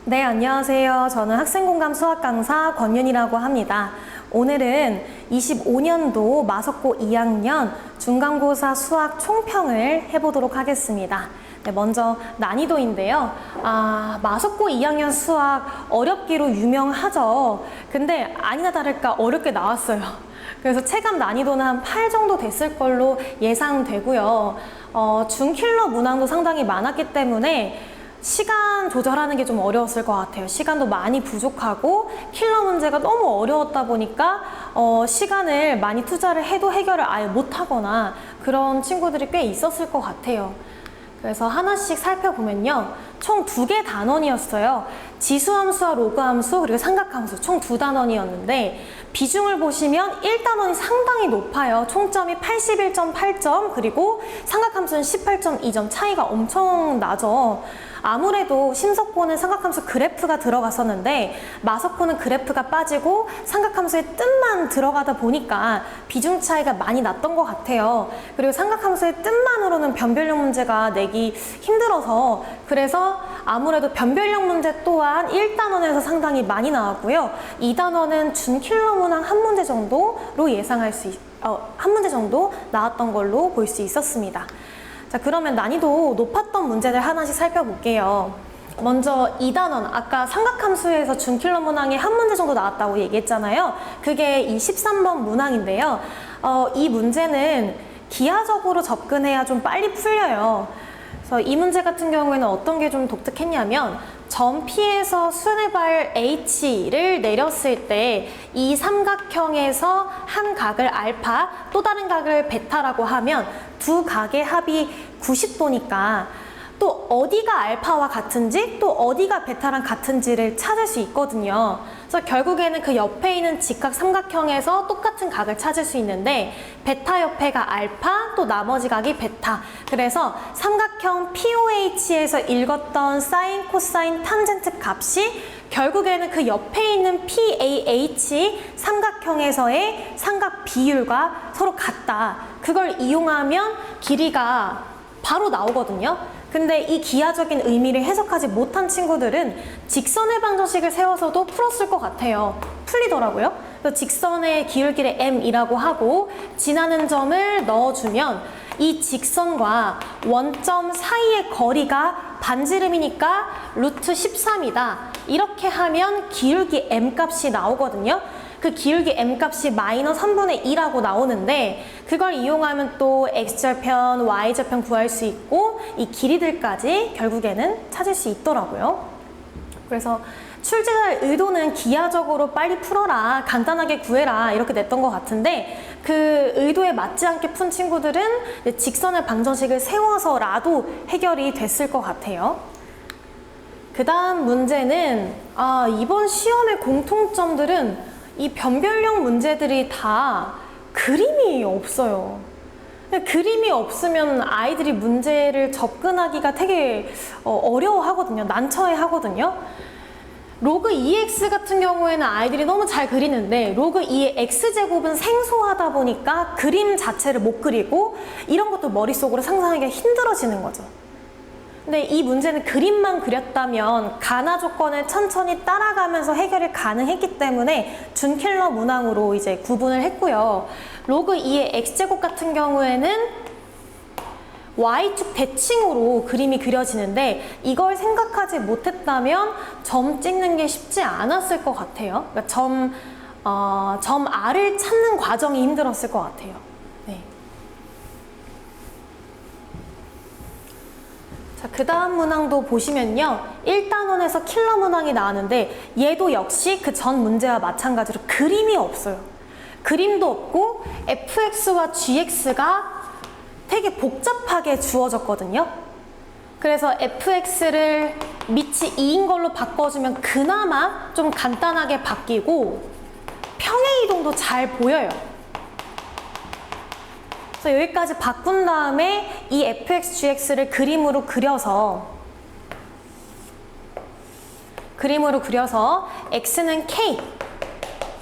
네, 안녕하세요. 저는 학생공감 수학 강사 권윤이라고 합니다. 오늘은 25년도 마석고 2학년 중간고사 수학 총평을 해보도록 하겠습니다. 네, 먼저 난이도인데요. 마석고 2학년 수학 어렵기로 유명하죠. 근데 아니나 다를까 어렵게 나왔어요. 그래서 체감 난이도는 한 8 정도 됐을 걸로 예상되고요. 준킬러 문항도 상당히 많았기 때문에 시간 조절하는 게 좀 어려웠을 것 같아요. 시간도 많이 부족하고 킬러 문제가 너무 어려웠다 보니까 시간을 많이 투자를 해도 해결을 아예 못하거나 그런 친구들이 꽤 있었을 것 같아요. 그래서 하나씩 살펴보면요. 총 2개 단원이었어요. 지수함수와 로그함수 그리고 삼각함수 총 2단원이었는데 비중을 보시면 1단원이 상당히 높아요. 총점이 81.8점 그리고 삼각함수는 18.2점 차이가 엄청 나죠. 아무래도 심석고는 삼각함수 그래프가 들어갔었는데 마석고는 그래프가 빠지고 삼각함수의 뜻만 들어가다 보니까 비중 차이가 많이 났던 것 같아요. 그리고 삼각함수의 뜻만으로는 변별력 문제가 내기 힘들어서 그래서 아무래도 변별력 문제 또한 1단원에서 상당히 많이 나왔고요. 2단원은 준킬러 문항 한 문제 정도로 예상할 수 한 문제 정도 나왔던 걸로 볼 수 있었습니다. 자, 그러면 난이도 높았던 문제들 하나씩 살펴볼게요. 먼저 2단원, 아까 삼각함수에서 준킬러 문항이 한 문제 정도 나왔다고 얘기했잖아요. 그게 이 13번 문항인데요. 이 문제는 기하적으로 접근해야 좀 빨리 풀려요. 그래서 이 문제 같은 경우에는 어떤 게 좀 독특했냐면 점 P에서 수뇌발 H를 내렸을 때 이 삼각형에서 한 각을 알파, 또 다른 각을 베타라고 하면 두 각의 합이 90도니까 또 어디가 알파와 같은지 또 어디가 베타랑 같은지를 찾을 수 있거든요. 그래서 결국에는 그 옆에 있는 직각 삼각형에서 똑같은 각을 찾을 수 있는데 베타 옆에가 알파 또 나머지 각이 베타. 그래서 삼각형 POH에서 읽었던 사인, 코사인, 탄젠트 값이 결국에는 그 옆에 있는 PAH 삼각형에서의 삼각 비율과 서로 같다. 그걸 이용하면 길이가 바로 나오거든요. 근데 이 기하적인 의미를 해석하지 못한 친구들은 직선의 방정식을 세워서도 풀었을 것 같아요. 풀리더라고요. 그래서 직선의 기울기를 m이라고 하고 지나는 점을 넣어주면 이 직선과 원점 사이의 거리가 반지름이니까 루트 13이다. 이렇게 하면 기울기 m 값이 나오거든요. 그 기울기 m 값이 마이너스 3분의 2라고 나오는데 그걸 이용하면 또 x절편, y절편 구할 수 있고 이 길이들까지 결국에는 찾을 수 있더라고요. 그래서 출제자의 의도는 기하적으로 빨리 풀어라, 간단하게 구해라 이렇게 냈던 것 같은데 그 의도에 맞지 않게 푼 친구들은 직선의 방정식을 세워서라도 해결이 됐을 것 같아요. 그 다음 문제는 이번 시험의 공통점들은 이 변별력 문제들이 다 그림이 없어요. 그림이 없으면 아이들이 문제를 접근하기가 되게 어려워하거든요. 난처해하거든요. 로그 2x 같은 경우에는 아이들이 너무 잘 그리는데 로그 2의 x제곱은 생소하다 보니까 그림 자체를 못 그리고 이런 것도 머릿속으로 상상하기가 힘들어지는 거죠. 근데 이 문제는 그림만 그렸다면 가나 조건을 천천히 따라가면서 해결이 가능했기 때문에 준킬러 문항으로 이제 구분을 했고요. 로그 2의 x제곱 같은 경우에는 y축 대칭으로 그림이 그려지는데 이걸 생각하지 못했다면 점 찍는 게 쉽지 않았을 것 같아요. 그러니까 점 R을 찾는 과정이 힘들었을 것 같아요. 네. 자, 그 다음 문항도 보시면요. 1단원에서 킬러 문항이 나왔는데 얘도 역시 그 전 문제와 마찬가지로 그림이 없어요. 그림도 없고 fx와 gx가 되게 복잡하게 주어졌거든요. 그래서 fx를 밑이 2인 걸로 바꿔주면 그나마 좀 간단하게 바뀌고 평행 이동도 잘 보여요. 그래서 여기까지 바꾼 다음에 이 fx, gx를 그림으로 그려서 x는 k,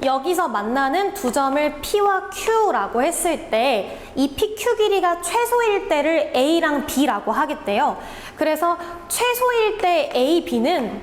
여기서 만나는 두 점을 P와 Q라고 했을 때 이 PQ 길이가 최소일 때를 A랑 B라고 하겠대요. 그래서 최소일 때 A, B는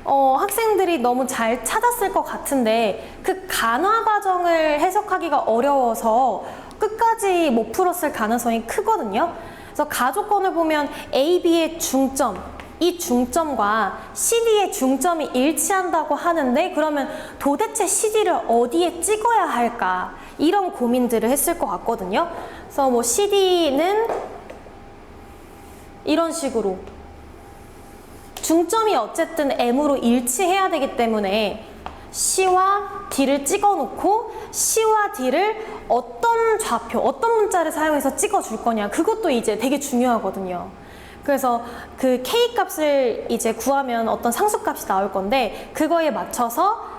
학생들이 너무 잘 찾았을 것 같은데 그 간화 과정을 해석하기가 어려워서 끝까지 못 풀었을 가능성이 크거든요. 그래서 가조건을 보면 A, B의 중점, 이 중점과 CD의 중점이 일치한다고 하는데 그러면 도대체 CD를 어디에 찍어야 할까? 이런 고민들을 했을 것 같거든요. 그래서 뭐 CD는 이런 식으로 중점이 어쨌든 M으로 일치해야 되기 때문에 C와 D를 찍어 놓고 C와 D를 어떤 좌표, 어떤 문자를 사용해서 찍어 줄 거냐, 그것도 이제 되게 중요하거든요. 그래서 그 K 값을 이제 구하면 어떤 상수값이 나올 건데 그거에 맞춰서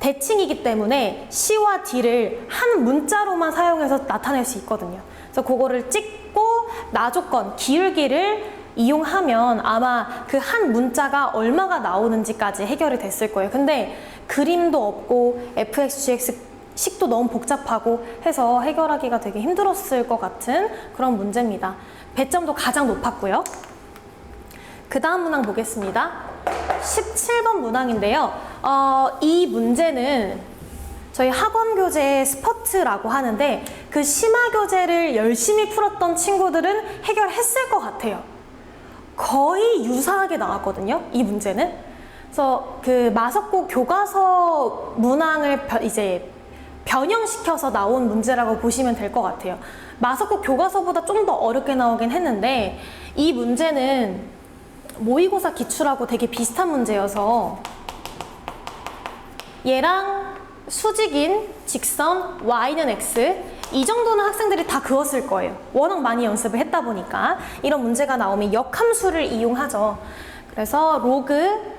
대칭이기 때문에 C와 D를 한 문자로만 사용해서 나타낼 수 있거든요. 그래서 그거를 찍고 나조건, 기울기를 이용하면 아마 그 한 문자가 얼마가 나오는지까지 해결이 됐을 거예요. 근데 그림도 없고 fx, gx 식도 너무 복잡하고 해서 해결하기가 되게 힘들었을 것 같은 그런 문제입니다. 배점도 가장 높았고요. 그 다음 문항 보겠습니다. 17번 문항인데요. 이 문제는 저희 학원 교재 스퍼트라고 하는데 그 심화 교재를 열심히 풀었던 친구들은 해결했을 것 같아요. 거의 유사하게 나왔거든요, 이 문제는. 그래서 그 마석고 교과서 문항을 이제 변형시켜서 나온 문제라고 보시면 될 것 같아요. 마석고 교과서보다 좀 더 어렵게 나오긴 했는데 이 문제는 모의고사 기출하고 되게 비슷한 문제여서 얘랑 수직인 직선 y는 x 이 정도는 학생들이 다 그었을 거예요. 워낙 많이 연습을 했다 보니까. 이런 문제가 나오면 역함수를 이용하죠. 그래서 로그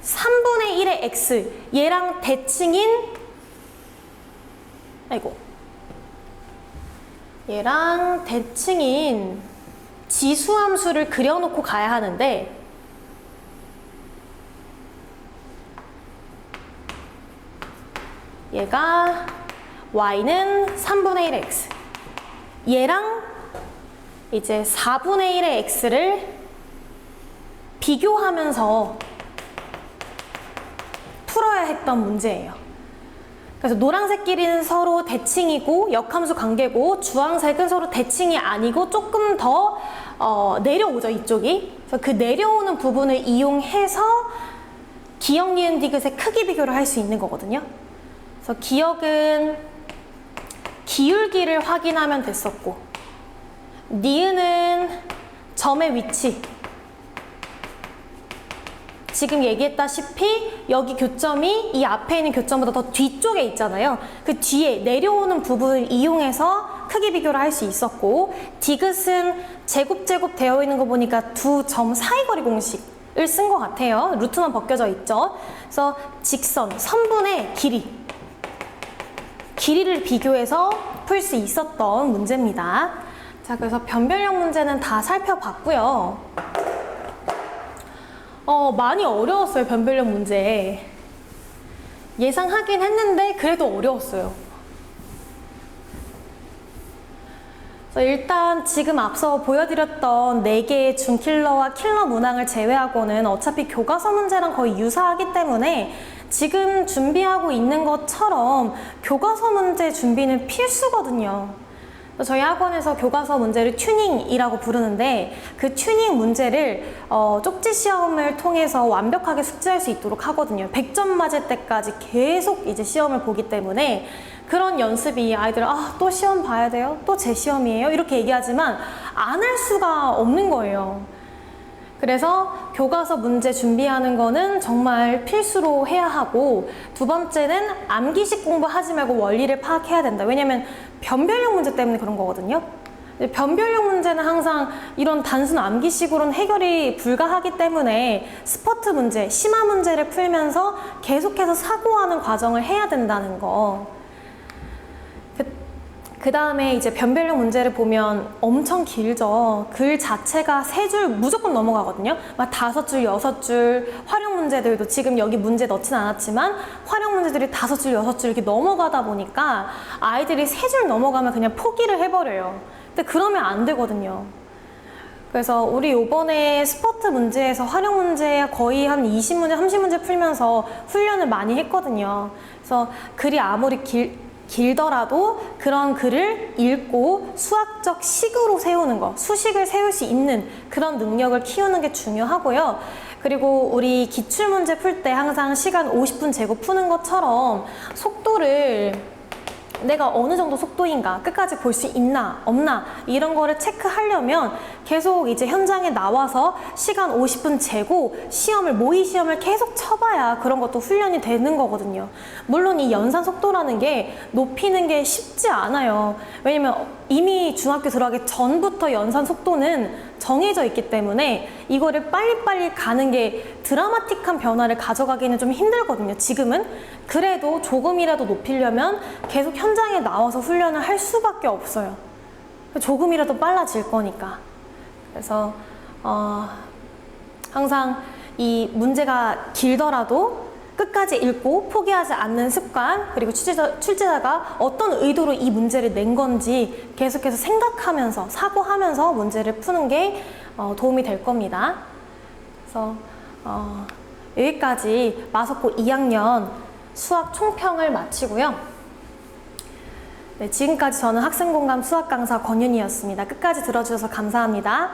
3분의 1의 x 얘랑 대칭인 얘랑 대칭인 지수함수를 그려놓고 가야 하는데 얘가 y는 3분의 1의 x 얘랑 이제 4분의 1의 x를 비교하면서 풀어야 했던 문제예요. 그래서 노란색 길이는 서로 대칭이고 역함수 관계고 주황색은 서로 대칭이 아니고 조금 더 내려오죠, 이쪽이. 그래서 그 내려오는 부분을 이용해서 기역, 니은, 디귿의 크기 비교를 할 수 있는 거거든요. 그래서 기역은 기울기를 확인하면 됐었고 니은은 점의 위치, 지금 얘기했다시피 여기 교점이 이 앞에 있는 교점보다 더 뒤쪽에 있잖아요. 그 뒤에 내려오는 부분을 이용해서 크기 비교를 할 수 있었고 디귿은 제곱 되어 있는 거 보니까 두 점 사이 거리 공식을 쓴 것 같아요. 루트만 벗겨져 있죠. 그래서 직선, 선분의 길이를 비교해서 풀 수 있었던 문제입니다. 자, 그래서 변별력 문제는 다 살펴봤고요. 많이 어려웠어요, 변별력 문제. 예상하긴 했는데 그래도 어려웠어요. 그래서 일단 지금 앞서 보여드렸던 4개의 준킬러와 킬러 문항을 제외하고는 어차피 교과서 문제랑 거의 유사하기 때문에 지금 준비하고 있는 것처럼 교과서 문제 준비는 필수거든요. 저희 학원에서 교과서 문제를 튜닝이라고 부르는데 그 튜닝 문제를 쪽지 시험을 통해서 완벽하게 숙지할 수 있도록 하거든요. 100점 맞을 때까지 계속 이제 시험을 보기 때문에 그런 연습이 아이들 또 시험 봐야 돼요? 또 제 시험이에요? 이렇게 얘기하지만 안 할 수가 없는 거예요. 그래서 교과서 문제 준비하는 거는 정말 필수로 해야 하고 두 번째는 암기식 공부하지 말고 원리를 파악해야 된다. 왜냐면 변별력 문제 때문에 그런 거거든요. 변별력 문제는 항상 이런 단순 암기식으로는 해결이 불가하기 때문에 스퍼트 문제, 심화 문제를 풀면서 계속해서 사고하는 과정을 해야 된다는 거. 그 다음에 이제 변별력 문제를 보면 엄청 길죠. 글 자체가 3줄 무조건 넘어가거든요. 막 5줄, 6줄, 활용 문제들도 지금 여기 문제 넣진 않았지만 활용 문제들이 5줄, 6줄 이렇게 넘어가다 보니까 아이들이 3줄 넘어가면 그냥 포기를 해버려요. 근데 그러면 안 되거든요. 그래서 우리 요번에 스포트 문제에서 활용 문제 거의 한 20문제, 30문제 풀면서 훈련을 많이 했거든요. 그래서 글이 아무리 길더라도 그런 글을 읽고 수학적 식으로 세우는 거, 수식을 세울 수 있는 그런 능력을 키우는 게 중요하고요. 그리고 우리 기출문제 풀 때 항상 시간 50분 재고 푸는 것처럼 속도를 내가 어느 정도 속도인가, 끝까지 볼 수 있나, 없나, 이런 거를 체크하려면 계속 이제 현장에 나와서 시간 50분 재고 모의 시험을 계속 쳐봐야 그런 것도 훈련이 되는 거거든요. 물론 이 연산 속도라는 게 높이는 게 쉽지 않아요. 왜냐면 이미 중학교 들어가기 전부터 연산 속도는 정해져 있기 때문에 이거를 빨리빨리 가는 게 드라마틱한 변화를 가져가기는 좀 힘들거든요. 지금은. 그래도 조금이라도 높이려면 계속 현장에 나와서 훈련을 할 수밖에 없어요. 조금이라도 빨라질 거니까. 그래서 항상 이 문제가 길더라도 끝까지 읽고 포기하지 않는 습관, 그리고 출제자가 어떤 의도로 이 문제를 낸 건지 계속해서 생각하면서, 사고하면서 문제를 푸는 게 도움이 될 겁니다. 그래서 여기까지 마석고 2학년 수학 총평을 마치고요. 네, 지금까지 저는 학생공감 수학 강사 권윤희였습니다. 끝까지 들어주셔서 감사합니다.